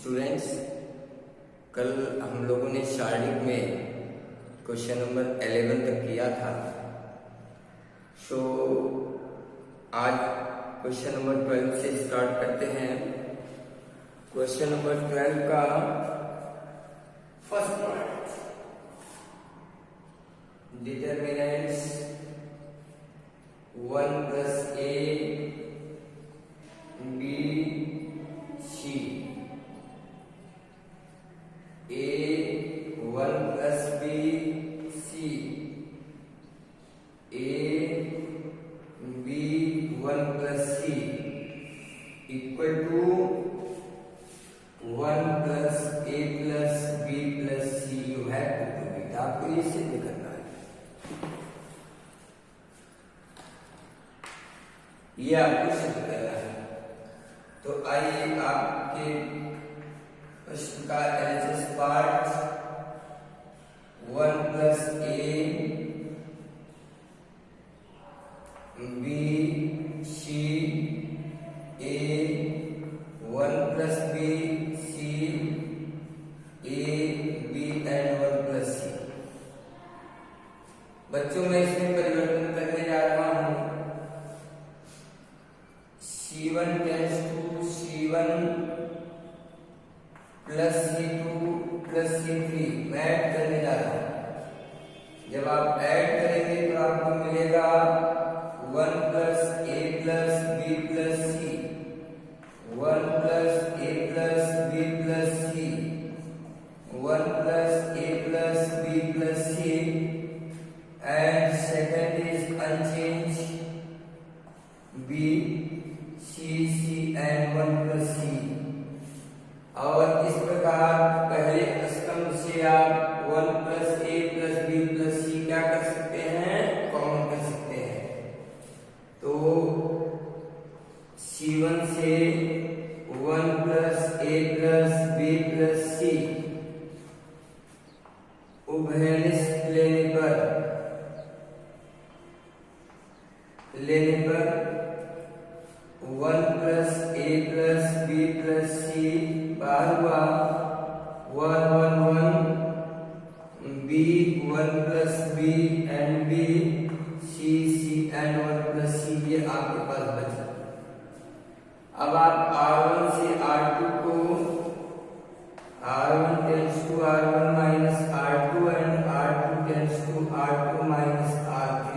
Students, कल हम लोगों ने शारीरिक में क्वेश्चन नंबर 11 तक किया था। सो आज क्वेश्चन नंबर 12 से स्टार्ट करते हैं। क्वेश्चन नंबर 12 का first point, determinants 1 + a b c a 1 + b c a b 1 + c equal to 1 + a + b + c। You have to do it. आपको ये सिद्ध करना है, ये आपको सिद्ध करना है। तो आइए आपके प्रश्न का analysis part 1 + a b c a 1 + b c a b and 1 + c। बच्चों में इसमें परिवर्तन करने जा रहा हूं। c1 tends to c1 + c2 + c3 मैं ऐड करने जा रहा हूं। जब आप ऐड करेंगे तो आपको मिलेगा 1 + a + b + c 1 + a + b + c 1 + a + b + c and second is unchanged b c c and 1 + c। और इस प्रकार पहले स्तंभ से आप 1 + a + b + c क्या कर सकते हैं, कॉमन कर सकते हैं। तो c1 से 1 + a + b + c उभयनिष्ठ लेने पर 1 + a + b + c बाहर हुआ 1 1 1 b 1 + b and b c c and 1 + c। ये आपके पास बचा। अब आप r1 से r2 को r1 tends to r1 - r2 and r2 tends to r2 - r3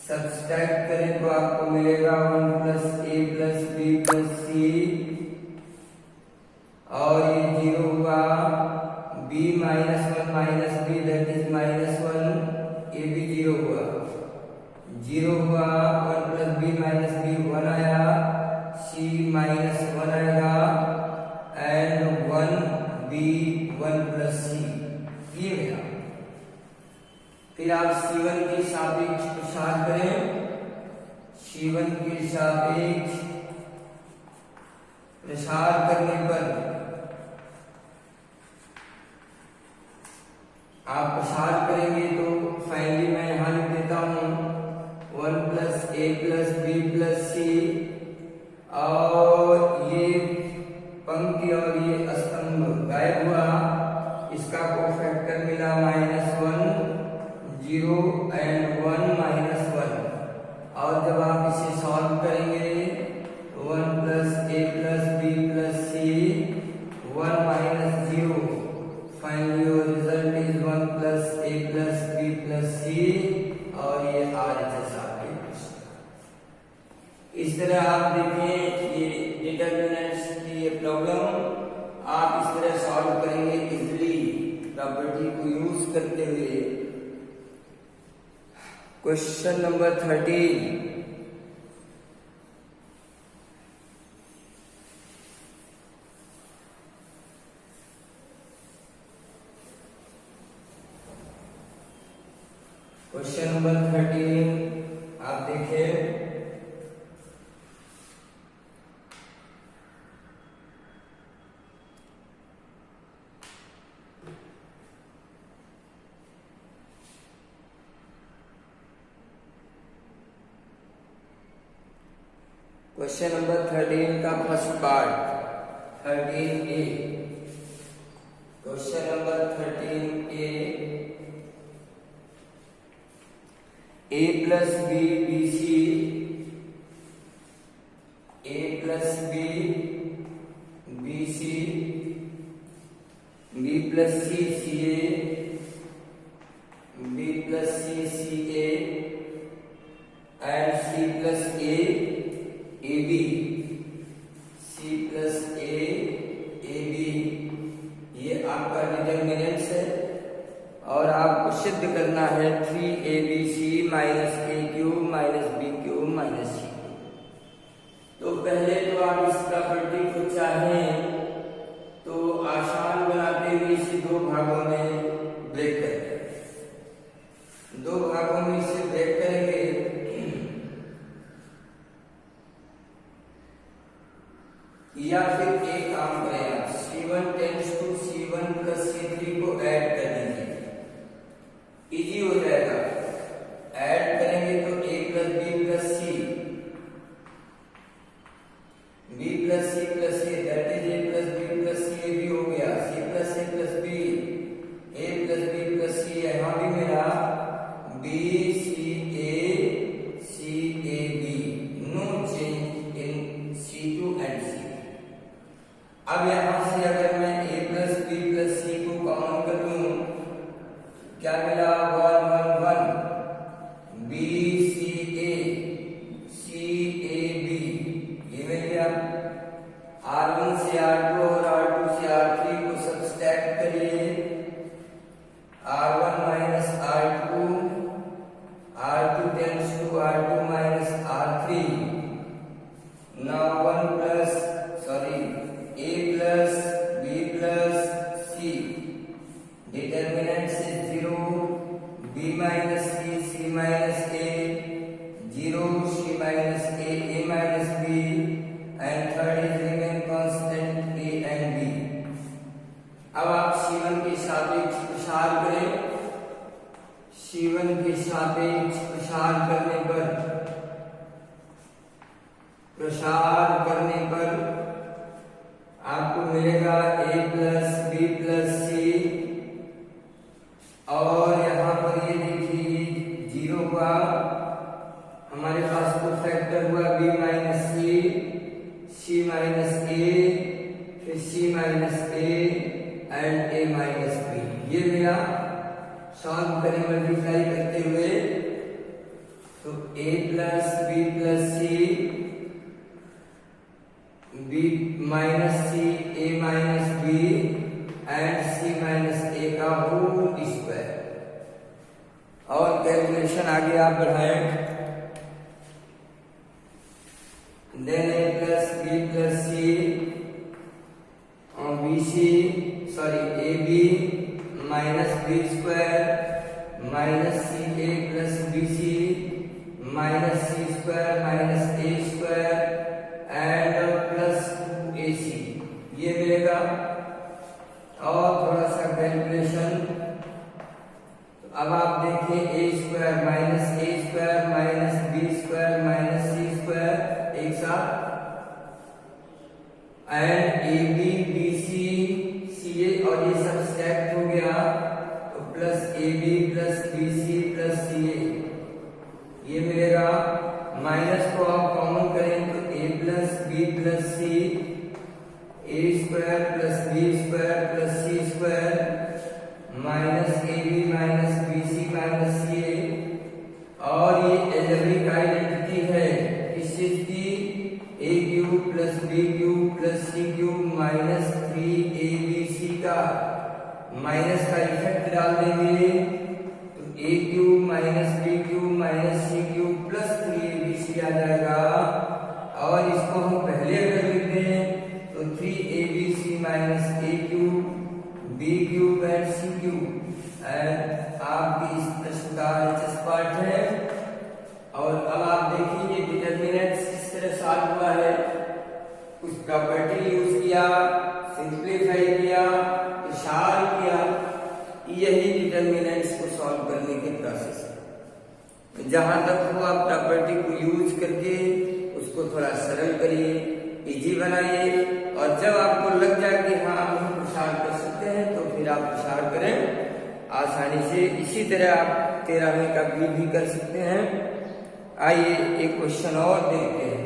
subtract करें तो आपको मिलेगा 1 + a + b + c और ये 0 हुआ b - 1 - b दैट इज -1 ये भी 0 हुआ 1 + b - b 1 आया c -1 आएगा एंड 1 b 1 + c ये मिला। फिर आप c1 के सापेक्ष प्रसार करें। c1 के सापेक्ष प्रसार करने पर आप प्रसार करेंगे तो फाइनली मैं यहां लिख देता हूं 1 + a + b + c और ये पंक्ति और ये स्तंभ गायब हुआ। इसका कोफैक्टर मिला -1 0 and 1 -1 और जब आप इसे सॉल्व करेंगे 1 + a + b + c 1 - 0 finally your result is 1 + a + b + c और ये RHS आपके प्रश्न। इस तरह आप देखें ये डिटरमिनेंट्स की ये प्रॉब्लम आप इस तरह सॉल्व करेंगे इजीली प्रॉपर्टी को यूज करते हुए। क्वेश्चन नंबर 13, क्वेश्चन नंबर 13 आप देखें। क्वेश्चन नंबर 13 का first part 13A, question number 13A, A plus B BC, A plus B BC, B plus C CA, B plus C CA and C plus A AB, C plus A AB, ये आपका determinants है और आपको सिद्ध करना है 3ABC minus A cube minus B cube minus C. तो पहले तो आप इस प्रॉपर्टी को चाहें तो आसान बनाते हुए इसे दो भागों में ब्रेक करें, दो भागों में इसे ब्रेक करेंगे। या फिर एक काम करें आप C1 tends to C1 plus C3 को ऐड कर दीजिए, इजी हो जाएगा। ऐड करेंगे तो A plus B plus C, B plus C plus A, that is A plus B plus C भी हो गया। C plus A plus B, A plus B plus C, यहाँ भी मेरा B C A C A B, no change in C2 and C। अब यहाँ से अगर मैं A plus B plus C को कॉमन कर लूं, क्या मिला? 1 1 1, B C A C A B, ये मिल गया। R1 से R2 और R2 से R3 को सब्सट्रैक्ट करिए, R1 minus R2, R2 tends to R2 minus R3। Now 1 plus A plus B plus C, determinant is 0, B minus C, C minus A, 0, C minus A minus B, and third is remain constant A and B। अब आप C1 के सापेक्ष प्रसार करें, C1 के सापेक्ष प्रसार करने पर आपको मिलेगा A plus B plus C, और यहाँ पर ये देखिए 0 का हमारे पास को फैक्टर हुआ B minus C minus A, फिर C minus A and A minus B। ये मेरा सॉल्व करें मल्टीप्लाई करते हुए, तो A plus B plus C, B minus C A minus B and C minus A का होल स्क्वायर। और calculation आगे आप बढ़ाएं, then A plus B plus C और AB minus B square minus CA plus BC minus C square minus A square and plus 2AC, ये मिलेगा। और थोड़ा सा कैलकुलेशन, तो अब आप देखें A square minus B square minus C square एक साथ, एंड AB BC CA, और ये सब स्टैक हो गया, तो plus AB plus BC plus CA, ये मिलेगा। माइनस को आप कॉमन करें तो A plus B plus C, A square plus B square plus C square minus AB minus BC minus CA, और ये एलजेब्रिक आइडेंटिटी है, इस चीज की A cube plus B cube plus C cube minus 3ABC का minus का effect डाल देंगे, तो A cube minus B cube minus C cube plus 3ABC आ जाएगा। और इसको हम पहले अगर लिख दें तो 3ABC minus A cube B cube and C cube, and आपकी इस प्रश्न का एचएस पार्ट है। और अब आप देखिए डिटर्मिनेंट्स किस तरह सॉल्व हुआ है, कुछ प्रॉपर्टी यूज किया, सिंप्लीफाई किया, प्रसार किया, यही डिटर्मिनेंट्स को सॉल्व करने के प्रोसेस है। जहां तक हो आप प्रॉपर्टी को यूज करके उसको थोड़ा सरल करिए, इजी बनाइए, और जब आपको लग जाए कि हाँ हम प्रसार कर सकते हैं तो फिर आप प्रसार करें आसानी से। इसी तरह आप 13वें का भी कर सकते हैं। आइए एक क्वेश्चन और देखते हैं।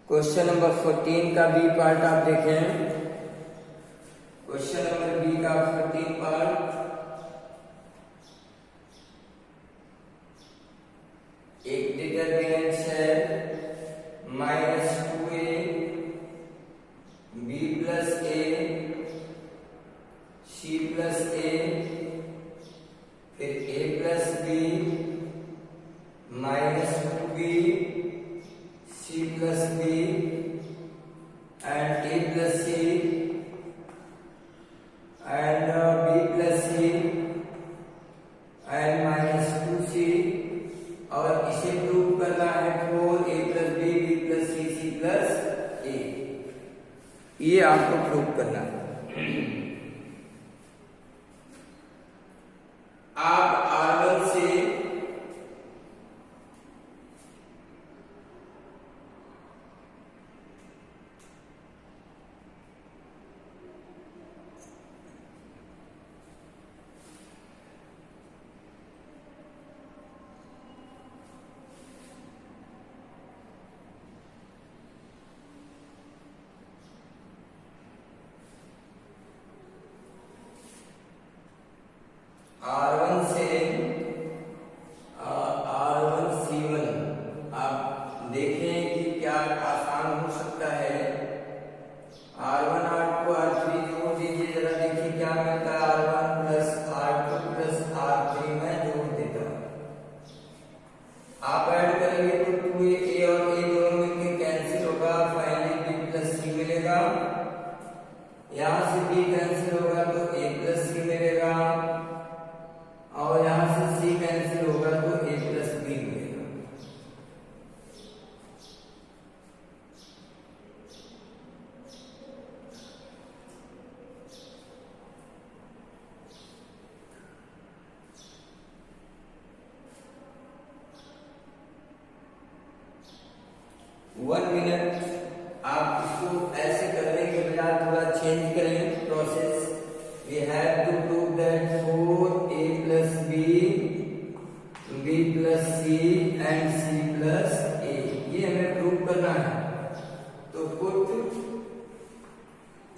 क्वेश्चन नंबर 14 का बी पार्ट आप देखें। क्वेश्चन नंबर बी का 14 पार्ट, एक डिटरमिनेंट है -2a b plus a c plus a, फिर a plus b -2b c plus b and a plus c and b plus c and -2c, और इसे prove करना है 4a plus b b plus c c plus a। ये आपको prove करना है। आप R1 से R1 से R1 C1 आप देखें कि क्या आसान हो सकता है। R1 R2 R3 जोड़ दीजिए, जरा देखिए क्या मिलता है। R1 plus R2 plus R3 में जोड़ देता हूं, आप ऐड करेंगे तो 2a और a दोनों मिलकर कैंसिल होगा, फाइनली b प्लस c मिलेगा। यहां से b कैंसिल होगा तो a प्लस c मिलेगा, और यहां से c कैंसिल होगा तो a प्लस b मिलेगा। वन मिनट आप इसको ऐसे करने के बजाय थोड़ा चेंज करें process. We have to prove that 4a plus b b plus c and c plus a, ये हमें प्रूव करना है। तो put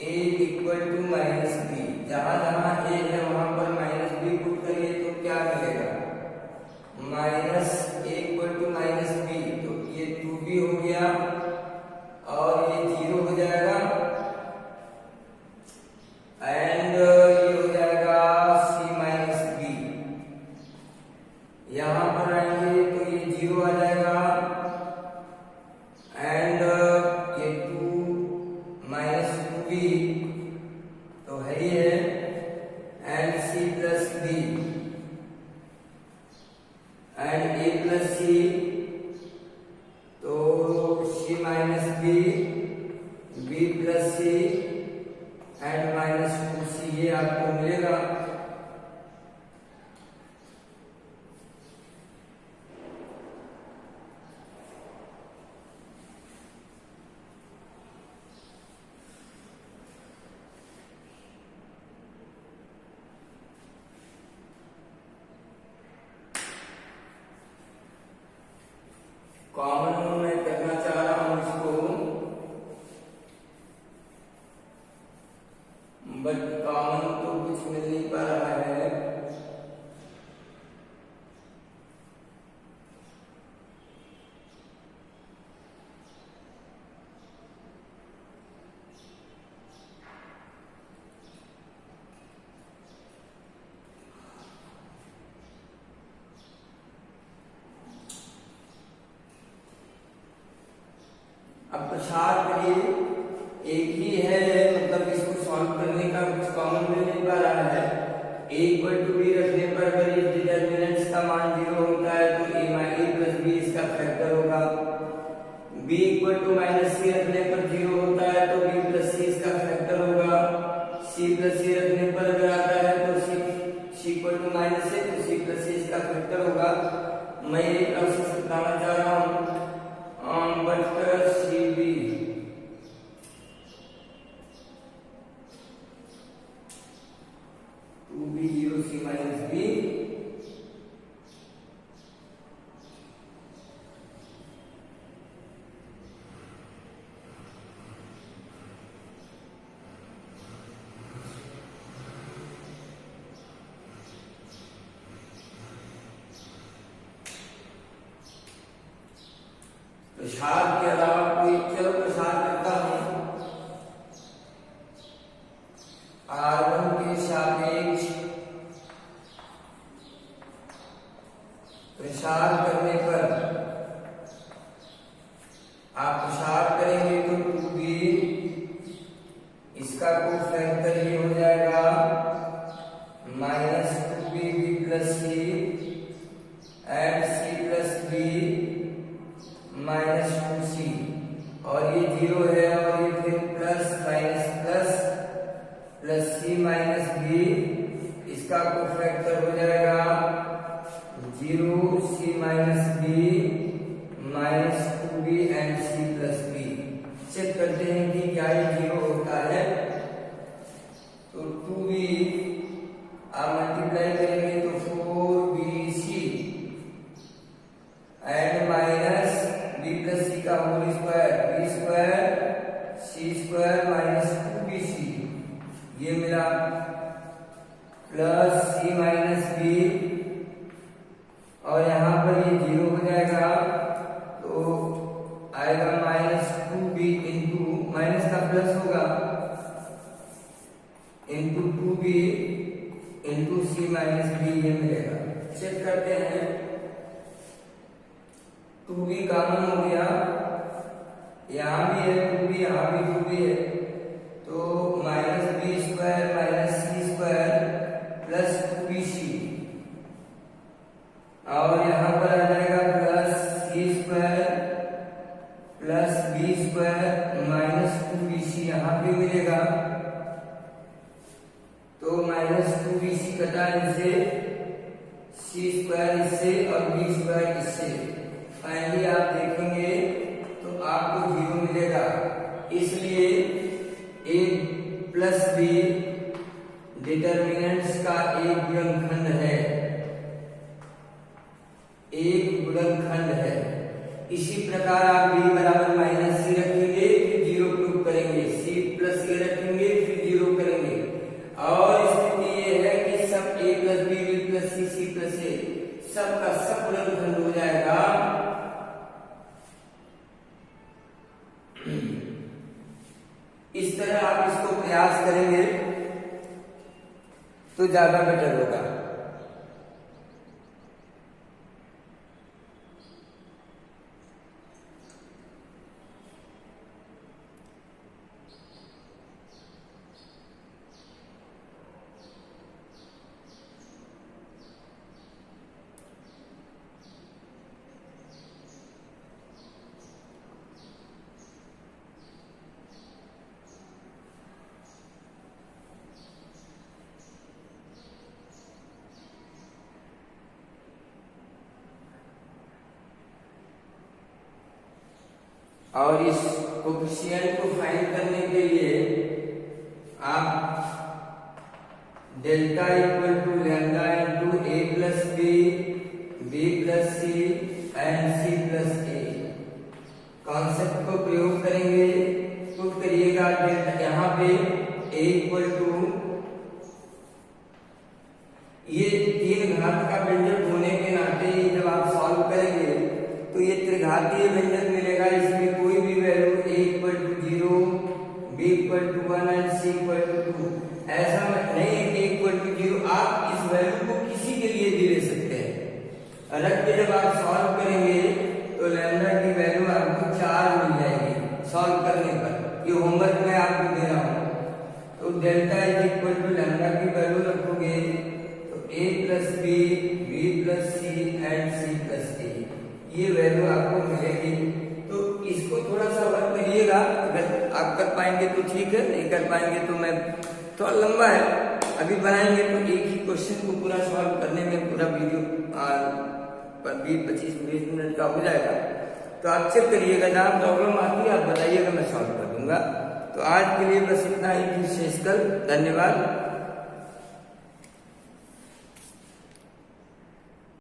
a equal to minus b, जहां जहां a है वहां पर माइनस b पुट करिए तो क्या मिलेगा, minus a equal to minus b, तो ये 2b हो गया और ये 0 हो जाएगा, एंड ये हो जाएगा c माइनस b। यहां पर आएंगे तो ये 0 आ जाएगा, एंड ये 2 माइनस 2b तो है ही है, and c plus b and a plus c, तो c minus b b plus c and minus 2c, ये आपको मिलेगा। कॉमन मैं करना चाह रहा हूं इसको, बट कॉमन तो कुछ मिल नहीं पा रहा है। अब प्रसार करिए, एक ही है होगा। मैं एक अवश्य बताना चाह रहा हूँ 1/CB 2B 0C - B प्रसार के अलावा कोई, चलो प्रसार करता हूं। R1 के सापेक्ष प्रसार करने पर आप प्रसार करेंगे तो 2B, इसका कोफैक्टर ये हो जाएगा -2BB + C and C + B -2C, और ये 0 है और ये फिर plus minus plus plus C - B, इसका कोफैक्टर हो जाएगा 0 C - B -2B and C + B। Check करते हैं कि क्या ये 0 होता है। तो 2B आप मल्टीप्लाई करेंगे तो 4BC and minus B + C का whole square B² C² -2BC, ये मिला प्लस C - B, और यहाँ पर ये 0 हो जाएगा तो आएगा -2B इंटू माइनस का प्लस होगा into 2B into C - B, ये मिलेगा। चेक करते हैं 2B कॉमन हो गया, यहाँ भी है 2B, यहाँ भी 2B है, तो -B² - C² + 2BC, और यहाँ पर आ जाएगा प्लस C² + B² -2BC, यहाँ पे मिलेगा। तो -2BC कटा इनसे, C² इससे और B² इससे, फाइनली आप देखेंगे तो आपको 0 मिलेगा। इसलिए A + B डिटरमिनेंट्स का एक गुणनखंड है, एक गुणनखंड है। इसी प्रकार आप B = -C रखेंगे, फिर 0 प्रूव करेंगे, C + A रखेंगे, फिर 0 करेंगे, और स्थिति ये है कि सब A + B B + C C + A सब का सब गुणनखंड हो जाएगा। इस तरह आप इसको प्रयास करेंगे तो ज्यादा बेटर होगा। और इस कोफिशिएंट को फाइंड करने के लिए आप delta = lambda into A + B B + C and C + A concept को प्रयोग करेंगे। पुट करिएगा डेल्टा, यहाँ पे A = ये 3 घात का व्यंजक होने के नाते जब आप सॉल्व करेंगे तो ये त्रिघातीय व्यंजक मिलेगा। इसमें कोई भी value A = 0, B = 1 and C = 2, ऐसा नहीं है कि A = 0, आप इस वैल्यू को किसी के लिए भी ले सकते हैं। अलग के जब आप सॉल्व करेंगे तो लैम्डा की वैल्यू आपको 4 मिल जाएगी सॉल्व करने पर। ये होमवर्क मैं आपको दे रहा हूँ। तो डेल्टा = लैम्डा की वैल्यू रखोगे तो A + B B + C and C + A, ये वैल्यू आपको मिलेगी। तो इसको थोड़ा सा वर्क करिएगा, अगर आप कर पाएंगे तो ठीक है, नहीं कर पाएंगे तो मैं, थोड़ा लंबा है। अभी बनाएंगे तो एक ही क्वेश्चन को पूरा सॉल्व करने में पूरा वीडियो 20-25 मिनट का हो जाएगा। तो आप चेक करिएगा, जहाँ प्रॉब्लम आती है आप बताइएगा, मैं सॉल्व कर दूंगा। तो आज के लिए बस इतना ही, फिर शेष कल। धन्यवाद।